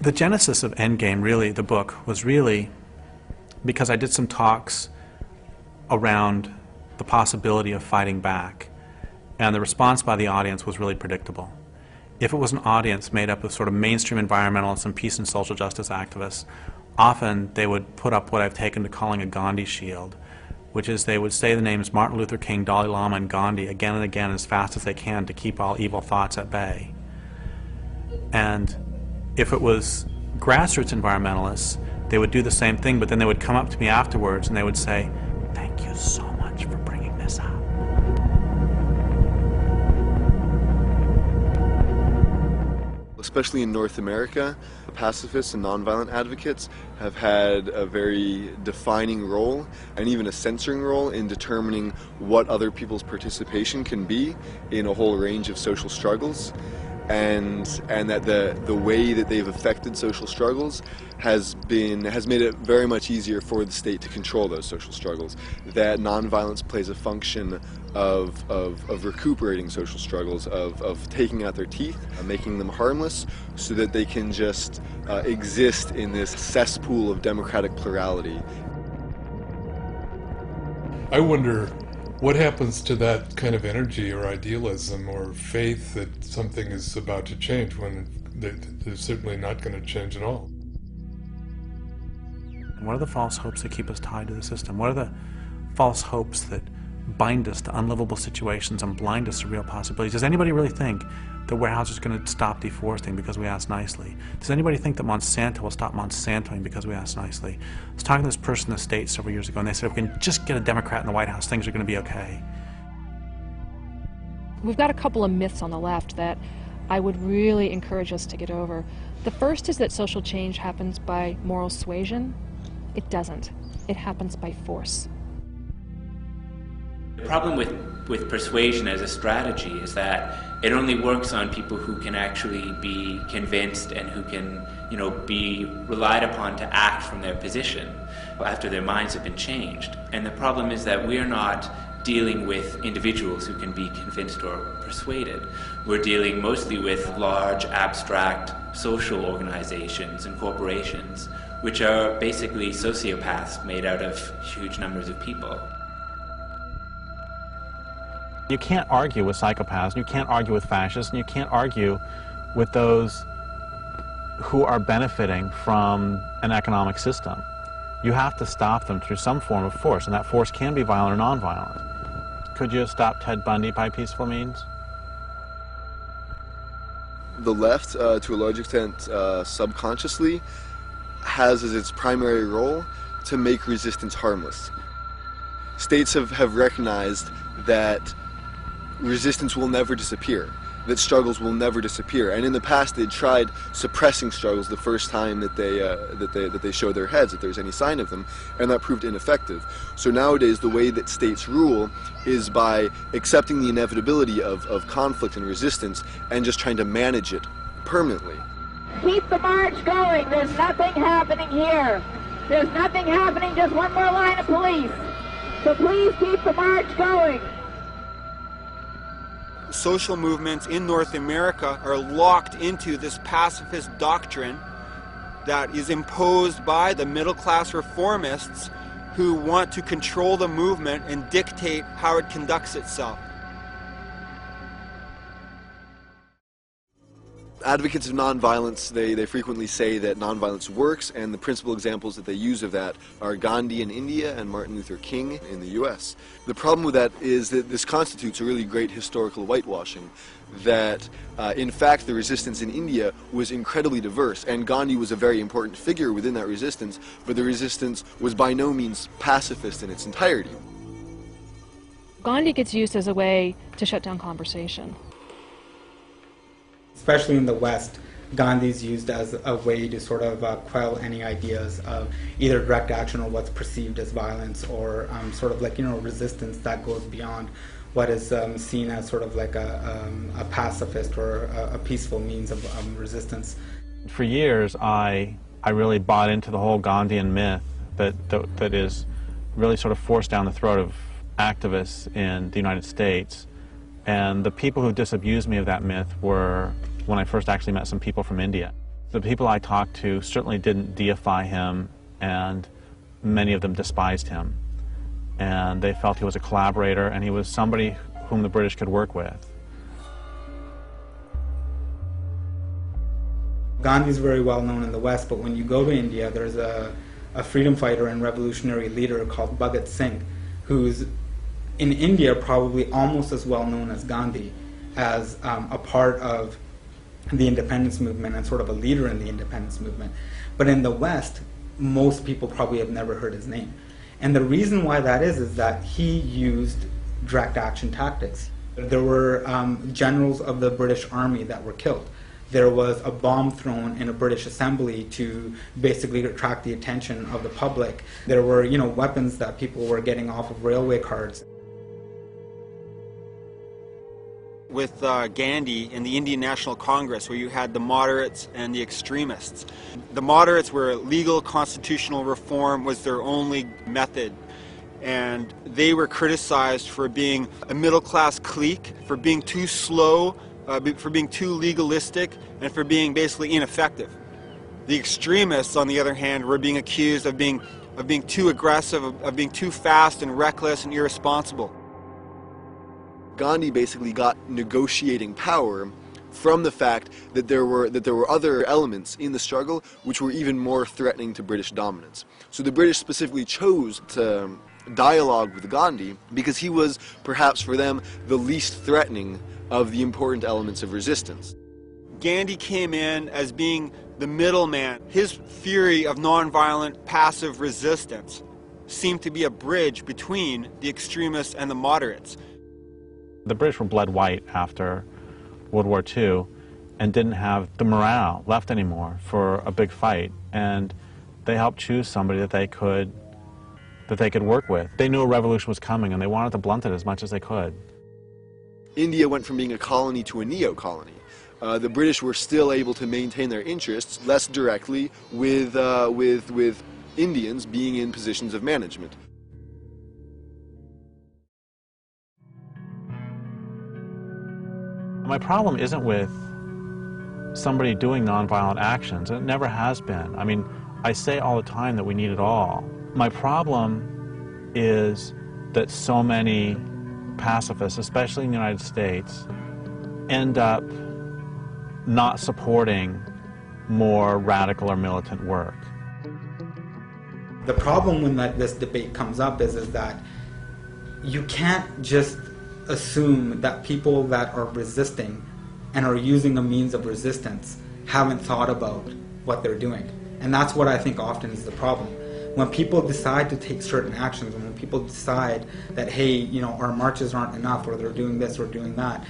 The genesis of Endgame, really, the book, was really because I did some talks around the possibility of fighting back, and the response by the audience was really predictable. If it was an audience made up of sort of mainstream environmentalists and peace and social justice activists, often they would put up what I've taken to calling a Gandhi shield, which is they would say the names Martin Luther King, Dalai Lama, and Gandhi again and again as fast as they can to keep all evil thoughts at bay. And if it was grassroots environmentalists, they would do the same thing, but then they would come up to me afterwards and they would say, "Thank you so much for bringing this up." Especially in North America, pacifists and nonviolent advocates have had a very defining role and even a censoring role in determining what other people's participation can be in a whole range of social struggles. And that the way that they've affected social struggles has made it very much easier for the state to control those social struggles. That nonviolence plays a function of recuperating social struggles, of taking out their teeth, making them harmless, so that they can just exist in this cesspool of democratic plurality. I wonder what happens to that kind of energy or idealism or faith that something is about to change when they're certainly not going to change at all. What are the false hopes that keep us tied to the system? What are the false hopes that bind us to unlivable situations and blind us to real possibilities? Does anybody really think that Weyerhaeuser is going to stop deforesting because we ask nicely? Does anybody think that Monsanto will stop Monsantoing because we ask nicely? I was talking to this person in the States several years ago, and they said, if we can just get a Democrat in the White House, things are going to be okay. We've got a couple of myths on the left that I would really encourage us to get over. The first is that social change happens by moral suasion. It doesn't. It happens by force. The problem with persuasion as a strategy is that it only works on people who can actually be convinced and who can, be relied upon to act from their position after their minds have been changed. And the problem is that we're not dealing with individuals who can be convinced or persuaded. We're dealing mostly with large, abstract social organizations and corporations, which are basically sociopaths made out of huge numbers of people. You can't argue with psychopaths, you can't argue with fascists, and you can't argue with those who are benefiting from an economic system. You have to stop them through some form of force, and that force can be violent or nonviolent. Could you have stopped Ted Bundy by peaceful means? The left, to a large extent, subconsciously, has as its primary role to make resistance harmless. States have recognized that resistance will never disappear, that struggles will never disappear, and in the past they tried suppressing struggles the first time that they show their heads, if there's any sign of them, and that proved ineffective. So nowadays the way that states rule is by accepting the inevitability of conflict and resistance and just trying to manage it permanently. Keep the march going. There's nothing happening here. There's nothing happening, just one more line of police. So please keep the march going. Social movements in North America are locked into this pacifist doctrine that is imposed by the middle-class reformists who want to control the movement and dictate how it conducts itself. Advocates of nonviolence, they frequently say that nonviolence works, and the principal examples that they use of that are Gandhi in India and Martin Luther King in the US. The problem with that is that this constitutes a really great historical whitewashing, that in fact the resistance in India was incredibly diverse, and Gandhi was a very important figure within that resistance, but the resistance was by no means pacifist in its entirety. Gandhi gets used as a way to shut down conversation. Especially in the West, Gandhi is used as a way to sort of quell any ideas of either direct action or what's perceived as violence, or sort of like, resistance that goes beyond what is seen as sort of like a pacifist or a peaceful means of resistance. For years, I really bought into the whole Gandhian myth that is really sort of forced down the throat of activists in the United States. And the people who disabused me of that myth were when I first actually met some people from India. The people I talked to certainly didn't deify him, and many of them despised him. And they felt he was a collaborator, and he was somebody whom the British could work with. Gandhi is very well known in the West, but when you go to India, there's a freedom fighter and revolutionary leader called Bhagat Singh, who's in India probably almost as well known as Gandhi, as a part of the independence movement and sort of a leader in the independence movement. But in the West, most people probably have never heard his name. And the reason why that is that he used direct action tactics. There were generals of the British Army that were killed. There was a bomb thrown in a British assembly to basically attract the attention of the public. There were, weapons that people were getting off of railway cars. With Gandhi in the Indian National Congress, where you had the moderates and the extremists. The moderates were legal constitutional reform was their only method, and they were criticized for being a middle-class clique, for being too slow, for being too legalistic, and for being basically ineffective. The extremists, on the other hand, were being accused of being too aggressive, of being too fast and reckless and irresponsible. Gandhi basically got negotiating power from the fact that there were other elements in the struggle which were even more threatening to British dominance. So the British specifically chose to dialogue with Gandhi because he was, perhaps for them, the least threatening of the important elements of resistance. Gandhi came in as being the middleman. His theory of nonviolent passive resistance seemed to be a bridge between the extremists and the moderates. The British were bled white after World War II and didn't have the morale left anymore for a big fight, and they helped choose somebody that they could work with. They knew a revolution was coming, and they wanted to blunt it as much as they could. India went from being a colony to a neo-colony. The British were still able to maintain their interests less directly with Indians being in positions of management. My problem isn't with somebody doing nonviolent actions, and it never has been. I mean, I say all the time that we need it all. My problem is that so many pacifists, especially in the United States, end up not supporting more radical or militant work. The problem when this debate comes up is that you can't just assume that people that are resisting and are using a means of resistance haven't thought about what they're doing. And that's what I think often is the problem. When people decide to take certain actions, and when people decide that, hey, our marches aren't enough, or they're doing this or doing that,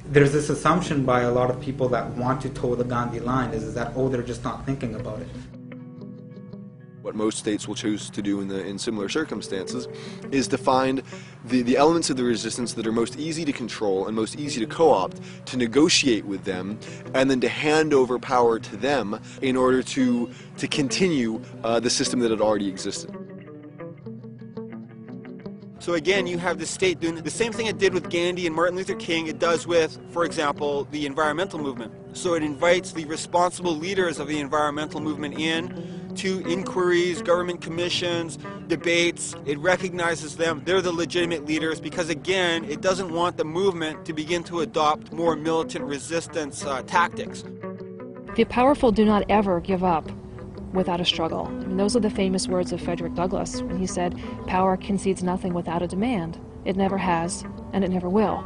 there's this assumption by a lot of people that want to toe the Gandhi line is that, oh, they're just not thinking about it. What most states will choose to do in similar circumstances is to find the elements of the resistance that are most easy to control and most easy to co-opt, to negotiate with them, and then to hand over power to them in order to continue the system that had already existed. So again, you have the state doing the same thing it did with Gandhi and Martin Luther King, it does with, for example, the environmental movement. So it invites the responsible leaders of the environmental movement in to inquiries, government commissions, debates. It recognizes them. They're the legitimate leaders because, again, it doesn't want the movement to begin to adopt more militant resistance tactics. The powerful do not ever give up without a struggle. I mean, those are the famous words of Frederick Douglass when he said, "Power concedes nothing without a demand. It never has, and it never will."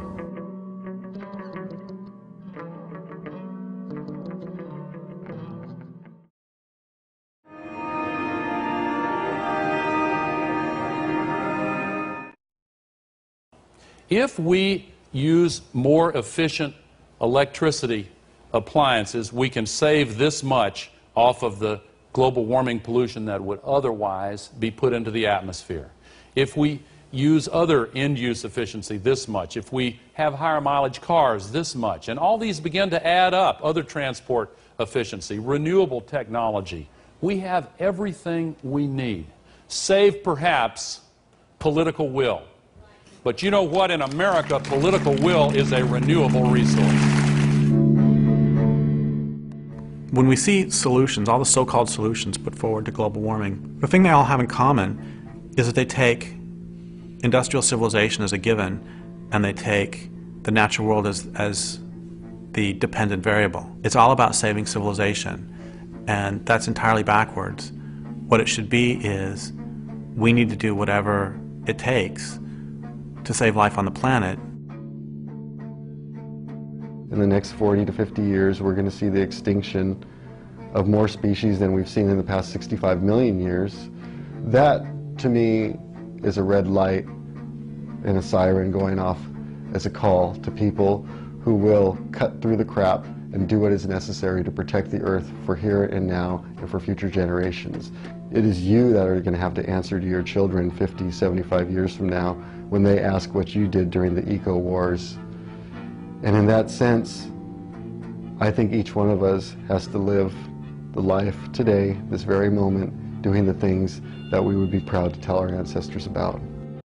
If we use more efficient electricity appliances, we can save this much off of the global warming pollution that would otherwise be put into the atmosphere. If we use other end-use efficiency, this much. If we have higher mileage cars, this much. And all these begin to add up. Other transport efficiency, renewable technology. We have everything we need, save perhaps political will. But you know what? In America, political will is a renewable resource. when we see solutions, all the so-called solutions put forward to global warming, the thing they all have in common is that they take industrial civilization as a given, and they take the natural world as the dependent variable. It's all about saving civilization, and that's entirely backwards. What it should be is, we need to do whatever it takes to save life on the planet. In the next 40 to 50 years, we're going to see the extinction of more species than we've seen in the past 65 million years. That, to me, is a red light and a siren going off as a call to people who will cut through the crap and do what is necessary to protect the Earth for here and now and for future generations. It is you that are going to have to answer to your children 50, 75 years from now when they ask what you did during the eco-wars. And in that sense, I think each one of us has to live the life today, this very moment, doing the things that we would be proud to tell our ancestors about.